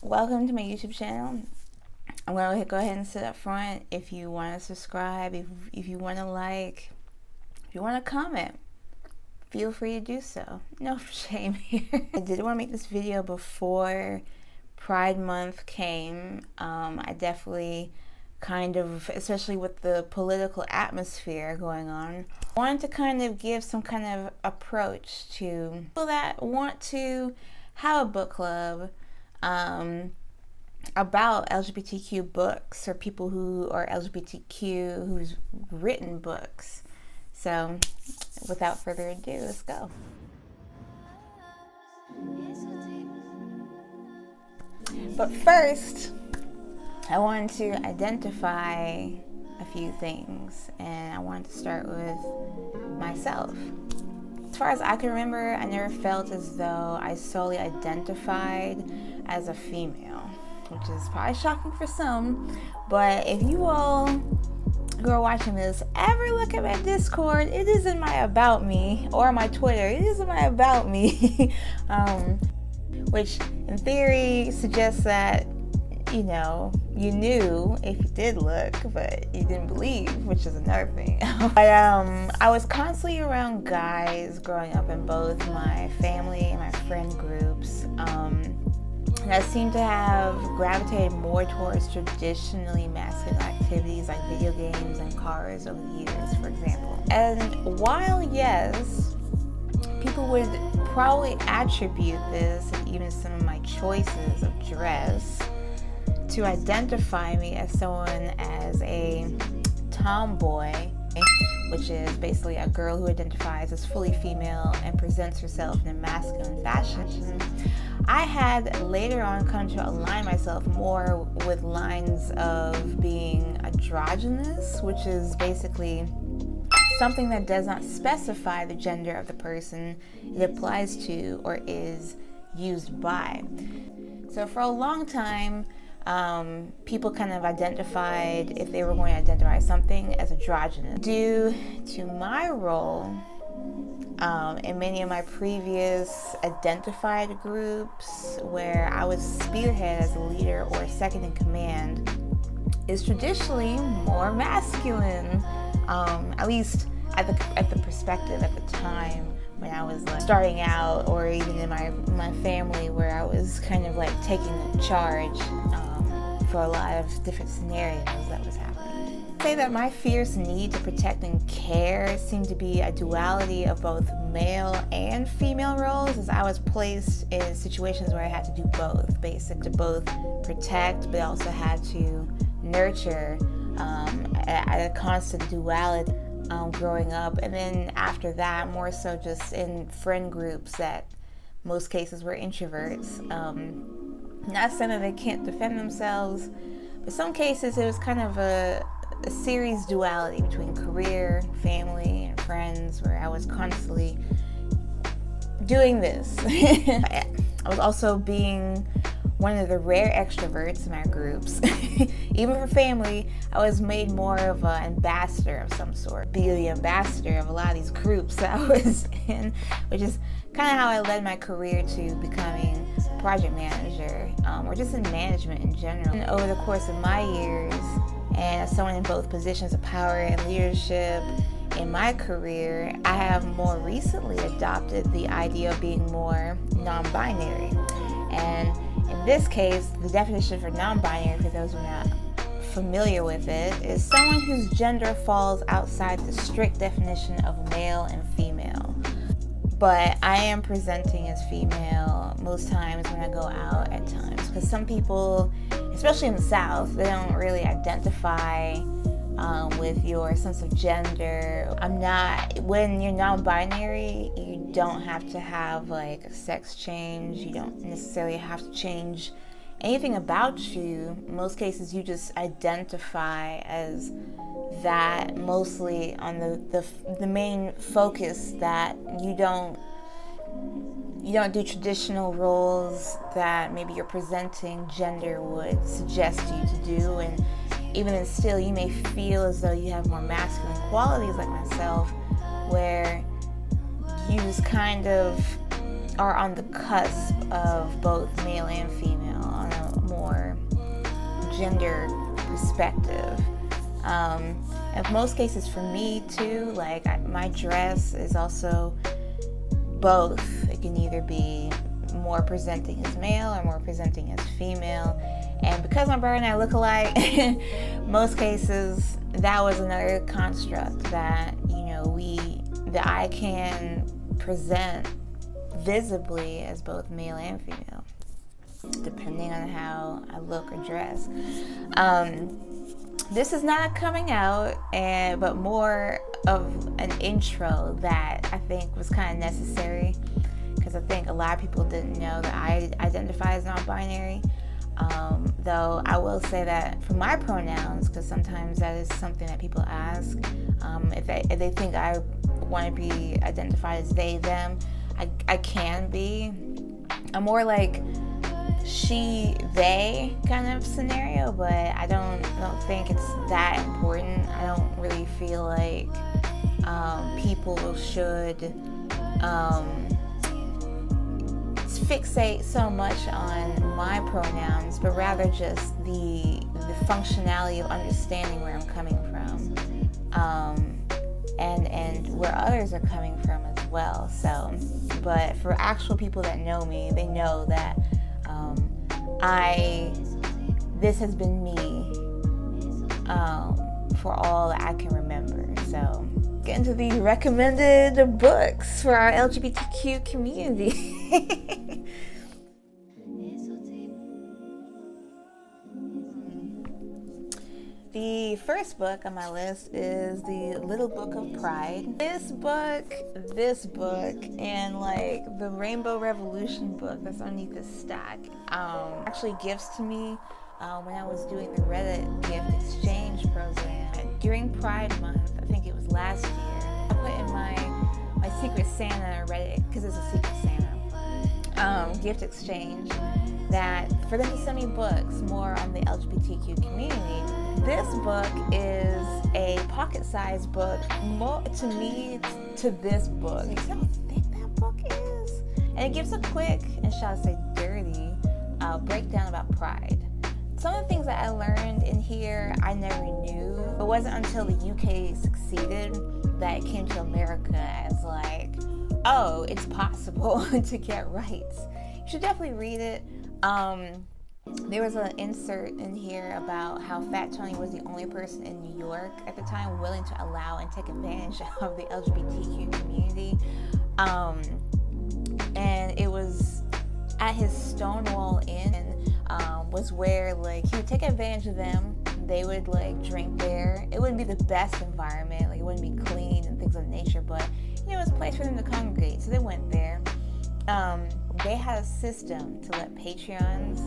Welcome to my YouTube channel. I'm going to go ahead and sit up front. If you want to subscribe, if you want to like, if you want to comment, feel free to do so. No shame here. I did want to make this video before Pride Month came. I definitely kind of, especially with the political atmosphere going on, wanted to kind of give some kind of approach to people that want to have a book club about LGBTQ books, or people who are LGBTQ who's written books. So without further ado, let's go. But first, I wanted to identify a few things, and I wanted to start with myself. As far as I can remember, I never felt as though I solely identified as a female, which is probably shocking for some. But if you all who are watching this ever look at my Discord, it is in my About Me, or my Twitter, it is in my About Me, which in theory suggests that, you know, you knew if you did look, but you didn't believe, which is another thing. But I was constantly around guys growing up in both my family and my friend groups. And I seem to have gravitated more towards traditionally masculine activities like video games and cars over the years, for example. And while, yes, people would probably attribute this, and even some of my choices of dress, to identify me as someone as a tomboy, which is basically a girl who identifies as fully female and presents herself in a masculine fashion, I had later on come to align myself more with lines of being androgynous, which is basically something that does not specify the gender of the person it applies to or is used by. So for a long time, people kind of identified, if they were going to identify something, as androgynous. Due to my role in many of my previous identified groups, where I was spearhead as a leader or second in command, is traditionally more masculine, at least at the perspective at the time when I was like starting out, or even in my family, where I was kind of like taking charge for a lot of different scenarios that was happening. I'd say that my fierce need to protect and care seemed to be a duality of both male and female roles, as I was placed in situations where I had to do both, basic to both protect, but also had to nurture at a constant duality. Growing up, and then after that, more so just in friend groups that most cases were introverts. Not saying that they can't defend themselves, but some cases it was kind of a series duality between career, family, and friends, where I was constantly doing this. I was also being one of the rare extroverts in my groups. Even for family, I was made more of an ambassador of some sort, be the ambassador of a lot of these groups that I was in, which is kind of how I led my career to becoming project manager, or just in management in general. And over the course of my years, and as someone in both positions of power and leadership in my career, I have more recently adopted the idea of being more non-binary. And in this case, the definition for non-binary, for those who are not familiar with it, is someone whose gender falls outside the strict definition of male and female. But I am presenting as female most times when I go out at times, because some people, especially in the South, they don't really identify with your sense of gender. When you're non-binary, you don't have to have like a sex change. You don't necessarily have to change anything about you. In most cases, you just identify as that, mostly on the main focus that you don't do traditional roles that maybe your presenting gender would suggest you to do. And even then still, you may feel as though you have more masculine qualities like myself, where you just kind of are on the cusp of both male and female. gender perspective. In most cases for me too, like my dress is also both. It can either be more presenting as male or more presenting as female. And because my brother and I look alike, most cases that was another construct that, that I can present visibly as both male and female, depending on how I look or dress. This is not coming out, but more of an intro that I think was kind of necessary, because I think a lot of people didn't know that I identify as non-binary. Though I will say that for my pronouns, because sometimes that is something that people ask, if they think I want to be identified as they, them, I can be. I'm more like she, they kind of scenario, but I don't think it's that important. I don't really feel like people should fixate so much on my pronouns, but rather just the functionality of understanding where I'm coming from, and where others are coming from as well. So, but for actual people that know me, they know that this has been me for all that I can remember. So, get into the recommended books for our LGBTQ community. The first book on my list is The Little Book of Pride. This book, and like the Rainbow Revolution book that's underneath this stack, actually gifts to me when I was doing the Reddit gift exchange program. During Pride Month, I think it was last year, I put in my Secret Santa Reddit, because it's a Secret Santa gift exchange, that for them to send me books more on the LGBTQ community. This book is a pocket-sized book, more to me, to this book. You see how thick that book is? And it gives a quick, and shall I say dirty, breakdown about pride. Some of the things that I learned in here I never knew. It wasn't until the UK succeeded that it came to America as like, oh, it's possible to get rights. You should definitely read it. There was an insert in here about how Fat Tony was the only person in New York at the time willing to allow and take advantage of the LGBTQ community. And it was at his Stonewall Inn, was where like he would take advantage of them. They would like drink there. It wouldn't be the best environment, like it wouldn't be clean and things of nature, but it was a place for them to congregate, so they went there. They had a system to let Patreons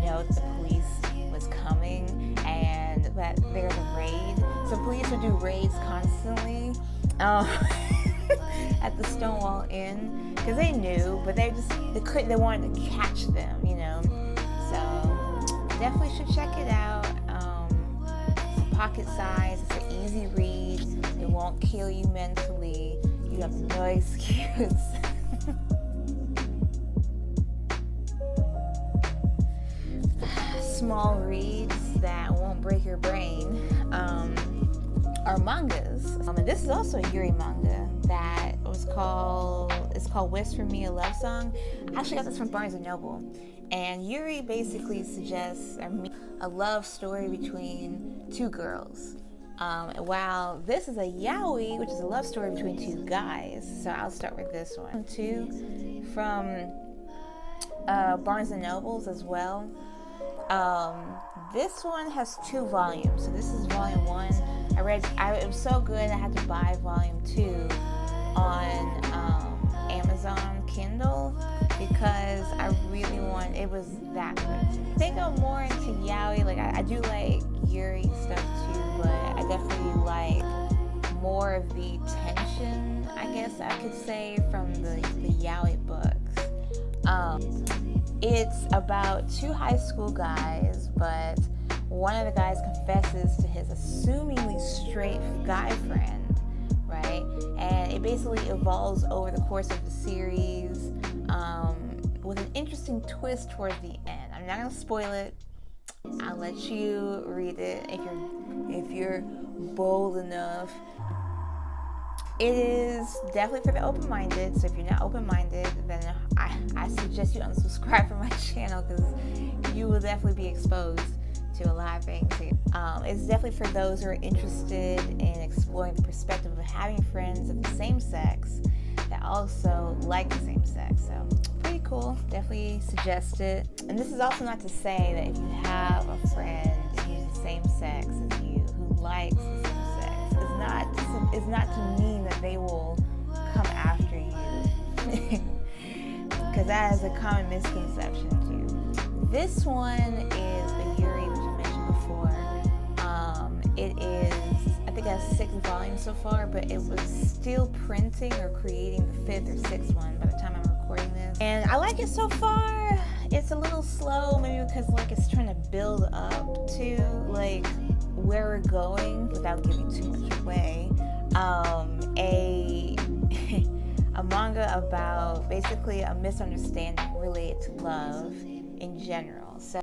know that the police was coming and that there's a raid. So police would do raids constantly at the Stonewall Inn, because they knew, but they wanted to catch them, So definitely should check it out. It's pocket size. It's an easy read. It won't kill you mentally. You have no excuse. Small reads that won't break your brain are mangas. And this is also a Yuri manga that it's called Whisper Me a Love Song. I actually got this from Barnes & Noble. And Yuri basically suggests a love story between two girls. While this is a yaoi, which is a love story between two guys. So I'll start with this one. Two from Barnes & Nobles as well. This one has 2 volumes. So this is volume 1. It was so good I had to buy volume 2 on Amazon Kindle, because I really it was that good. I think I'm more into yaoi. Like I do like Yuri stuff too, but I definitely like more of the tension, I guess I could say, from the yaoi books. It's about 2 high school guys, but one of the guys confesses to his assumingly straight guy friend, right? And it basically evolves over the course of the series, with an interesting twist towards the end. I'm not going to spoil it, I'll let you read it if you're bold enough. It is definitely for the open-minded, so if you're not open-minded, then I suggest you unsubscribe from my channel, because you will definitely be exposed to a lot of things. It's definitely for those who are interested in exploring the perspective of having friends of the same sex that also like the same sex. So pretty cool. Definitely suggest it. And this is also not to say that if you have a friend who's the same sex as you, who likes the same sex, it's not to mean that they will come after you, because that is a common misconception too. This one is a Yuri, which I mentioned before. It is, I think it has 6 volumes so far, but it was still printing or creating the 5th or 6th one by the time I'm recording this. And I like it so far. It's a little slow, maybe because like it's trying to build up to like where we're going without giving too much away. A manga about basically a misunderstanding related to love in general. So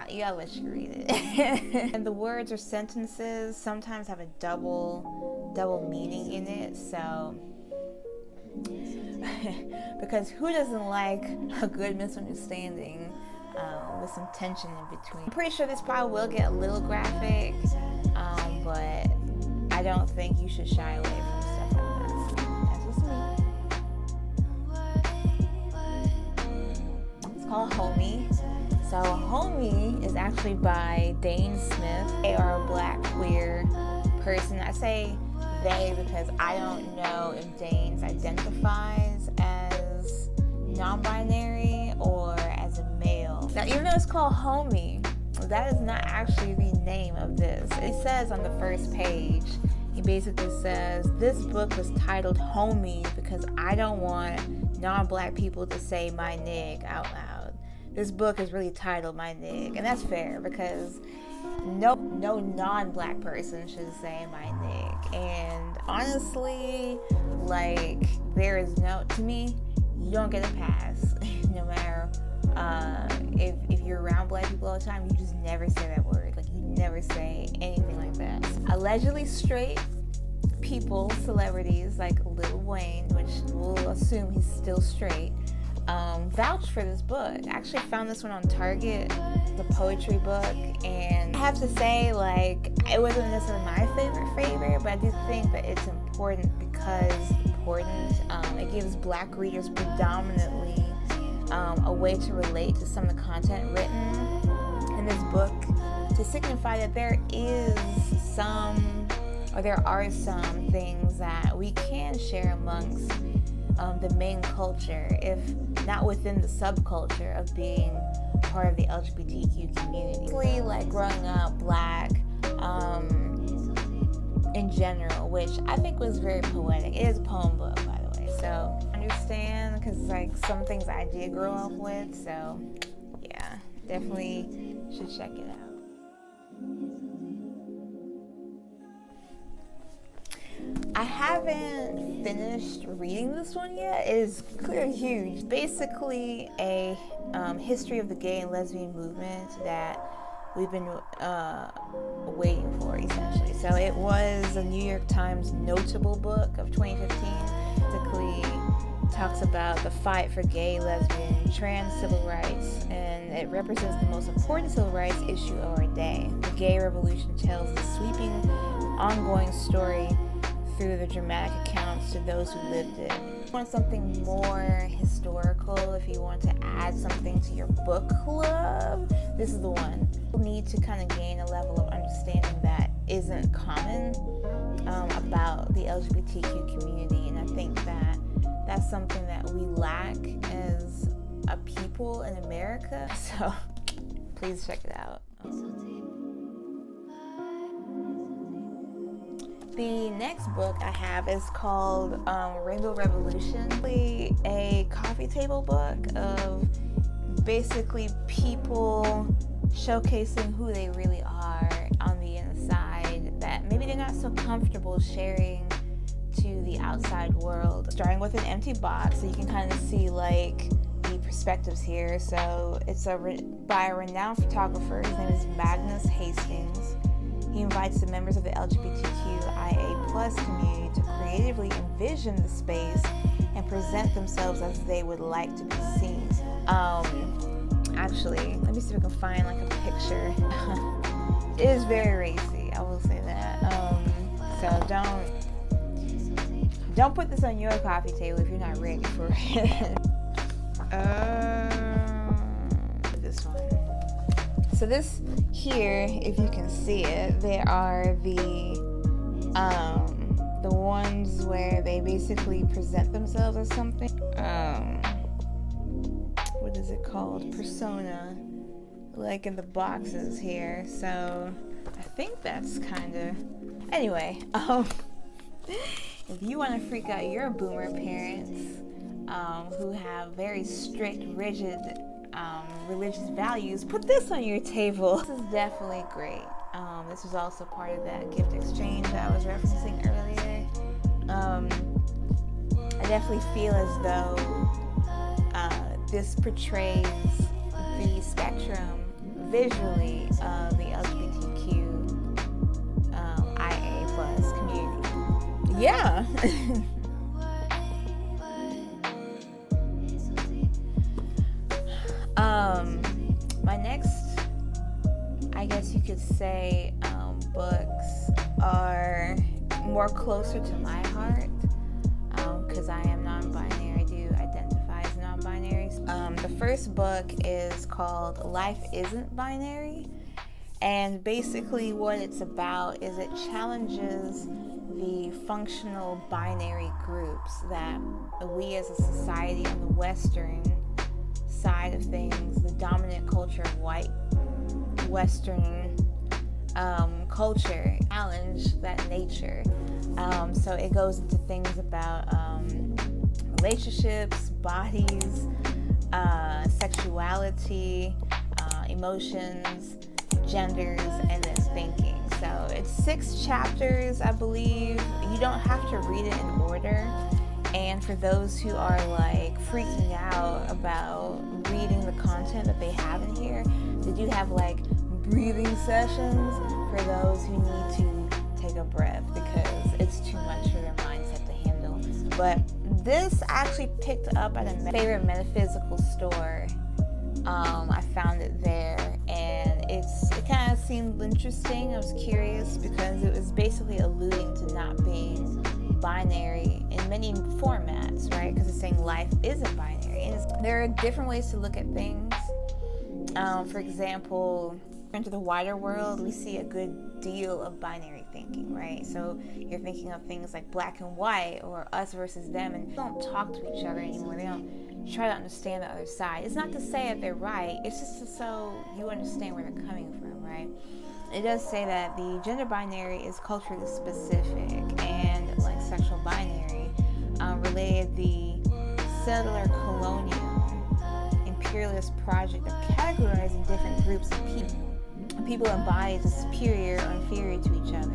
you gotta let you read it. And the words or sentences sometimes have a double meaning in it, so because who doesn't like a good misunderstanding with some tension in between? I'm pretty sure this probably will get a little graphic, but I don't think you should shy away from stuff like that. That's just me. It's called Homie. So Homie is actually by Dane Smith. They are a black queer person. I say they because I don't know if Dane identifies as non-binary or as a male. Now, even though it's called Homie, that is not actually the name of this. It says on the first page, he basically says, this book was titled Homie because I don't want non-black people to say my nig out loud. This book is really titled My Nig, and that's fair because no non-black person should say my nig. And honestly, like, there is to me, you don't get a pass. No matter if you're around black people all the time, you just never say that word. Like, you never say anything like that. Allegedly straight people, celebrities like Lil Wayne, which we'll assume he's still straight, vouched for this book. I actually found this one on Target, the poetry book, and I have to say, like, it wasn't necessarily my favorite, but I do think that it's important because it gives black readers predominantly a way to relate to some of the content written in this book, to signify that there are some things that we can share amongst the main culture, if not within the subculture of being part of the LGBTQ community. Like growing up black in general, which I think was very poetic. It is a poem book, by the way, so I understand, because like some things I did grow up with, so yeah, definitely should check it out. I haven't finished reading this one yet. It is clearly huge. Basically a history of the gay and lesbian movement that we've been waiting for, essentially. So it was a New York Times notable book of 2015. Basically talks about the fight for gay, lesbian, trans civil rights, and it represents the most important civil rights issue of our day. The gay revolution tells a sweeping, ongoing story through the dramatic accounts to those who lived it. If you want something more historical, if you want to add something to your book club, this is the one. You need to kind of gain a level of understanding that isn't common about the LGBTQ community, and I think that that's something that we lack as a people in America, so please check it out. The next book I have is called Rainbow Revolution, a coffee table book of basically people showcasing who they really are on the inside that maybe they're not so comfortable sharing to the outside world. Starting with an empty box, so you can kind of see like the perspectives here. So it's by a renowned photographer. His name is Magnus Hastings. He invites the members of the LGBTQIA+ community to creatively envision the space and present themselves as they would like to be seen. Actually, let me see if I can find like a picture. It is very racy, I will say that. So don't put this on your coffee table if you're not ready for it. This one. So this here, if you can see it, they are the ones where they basically present themselves as something. What is it called? Persona. Like in the boxes here. So I think that's kind of. Anyway, if you want to freak out your boomer parents who have very strict, rigid religious values, put this on your table. This is definitely great. This was also part of that gift exchange that I was referencing earlier. I definitely feel as though this portrays the spectrum visually of the LGBTQ IA+ community. Yeah. My next, I guess you could say, books are more closer to my heart, because I am non-binary. I do identify as non-binary. The first book is called Life Isn't Binary, and basically what it's about is it challenges the functional binary groups that we as a society on the Western side of things, the dominant culture of white Western culture, challenge that nature. So it goes into things about relationships, bodies, sexuality, emotions, genders, and then thinking. So it's 6 chapters, I believe. You don't have to read it in order. And for those who are like freaking out about reading the content that they have in here, they do have like breathing sessions for those who need to take a breath because it's too much for their mindset to handle. But this I actually picked up at a favorite metaphysical store. I found it there, and it kind of seemed interesting. I was curious because it was basically alluding to not being binary in many formats, right? Because it's saying life isn't binary, and there are different ways to look at things. For example, into the wider world, we see a good deal of binary thinking, right? So you're thinking of things like black and white or us versus them, and they don't talk to each other anymore. They don't try to understand the other side. It's not to say that they're right, it's just so you understand where they're coming from, right? It does say that the gender binary is culturally specific, and like sexual binary related the settler colonial imperialist project of categorizing different groups of people and bodies as superior or inferior to each other.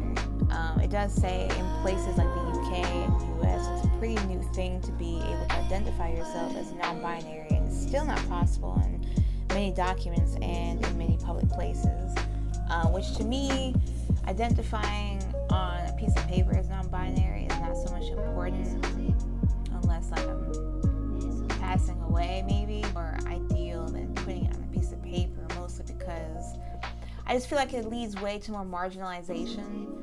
It does say in places like the UK and US, it's a pretty new thing to be able to identify yourself as non-binary, and it's still not possible in many documents and in many public places. Which to me, identifying on a piece of paper as non-binary is not so much important unless like I'm passing away maybe, or ideal than putting it on a piece of paper, mostly because I just feel like it leads way to more marginalization,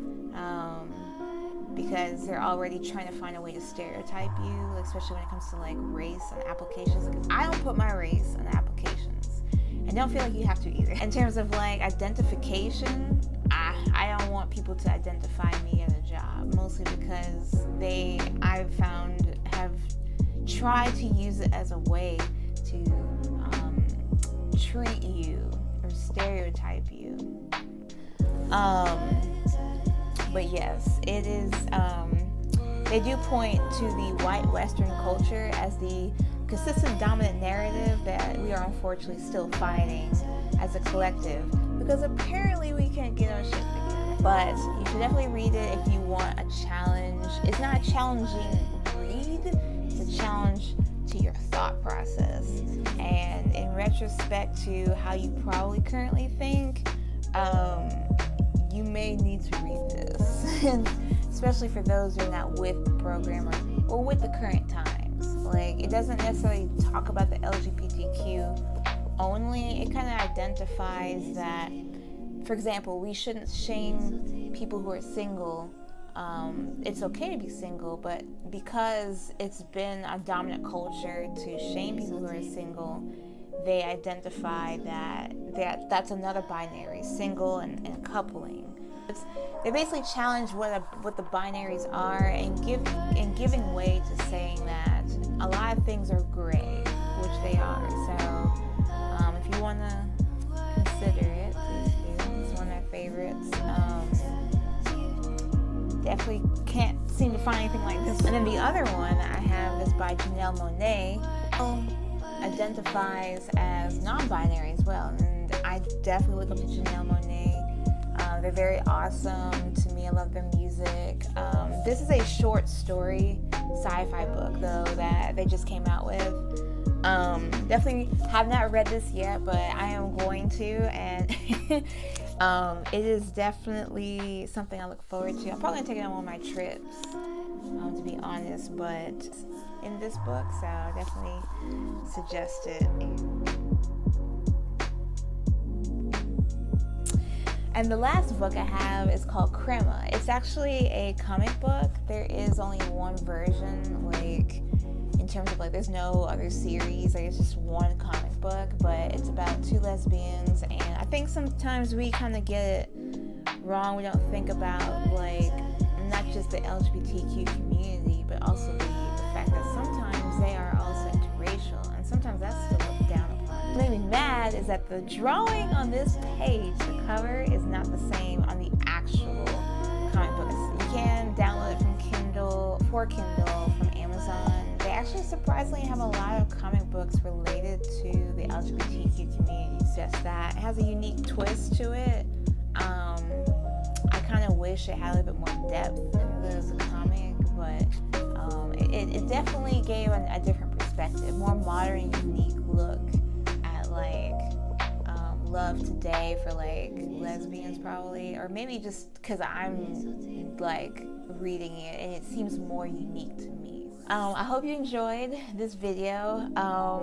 because they're already trying to find a way to stereotype you, especially when it comes to like race on applications. Like, I don't put my race on applications. I don't feel like you have to either. In terms of like identification, I don't want people to identify me at a job, mostly because I've found, have tried to use it as a way to treat you or stereotype you. But yes, it is, they do point to the white Western culture as the consistent dominant narrative that we are unfortunately still fighting as a collective, because apparently we can't get our shit together. But you should definitely read it if you want a challenge. It's not a challenging read, it's a challenge to your thought process. And in retrospect to how you probably currently think, you may need to read this, especially for those who are not with the program or with the current times. Like, it doesn't necessarily talk about the LGBTQ only. It kind of identifies that, for example, we shouldn't shame people who are single. It's okay to be single, but because it's been a dominant culture to shame people who are single, they identify that's another binary, single and coupling. They basically challenge what the binaries are and giving way to saying that a lot of things are gray, which they are. So if you want to consider it, please do. It's one of my favorites. Definitely can't seem to find anything like this. And then the other one I have is by Janelle Monáe, identifies as non-binary as well. And I definitely look up to Janelle Monáe. They're very awesome to me. I love their music. This is a short story sci-fi book, though, that they just came out with. Definitely have not read this yet, but I am going to, and it is definitely something I look forward to. I'm probably gonna take it on one of my trips, to be honest, but in this book, so I definitely suggest it. And the last book I have is called Crema. It's actually a comic book. There is only one version, like, in terms of, like, there's no other series. Like, it's just one comic book, but it's about two lesbians. And I think sometimes we kind of get it wrong. We don't think about, like, not just the LGBTQ community, but also the fact that sometimes they are also interracial, and sometimes that's still looked down upon. What made me mad is that the drawing on this page, the cover, is not the same on the actual comic books. You can download it from Kindle, from Amazon. They actually surprisingly have a lot of comic books related to the LGBTQ community. It's just that it has a unique twist to it. I kind of wish it had a little bit more depth than the comic, but it definitely gave a different perspective, more modern, unique look at, like, love today for, like, lesbians probably, or maybe just because I'm, like, reading it and it seems more unique to me. I hope you enjoyed this video.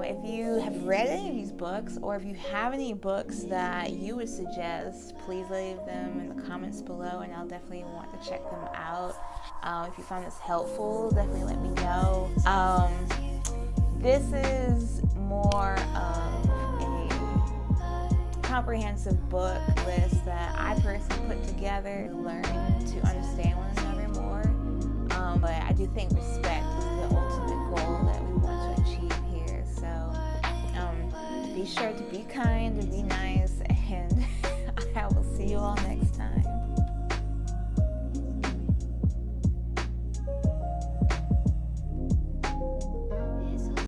If you have read any of these books, or if you have any books that you would suggest, please leave them in the comments below, and I'll definitely want to check them out. If you found this helpful, definitely let me know. This is more of a comprehensive book list that I personally put together to learn to understand one another more. But I do think respect is the ultimate goal that we want to achieve here. So be sure to be kind, to be nice, and I will see you all next time.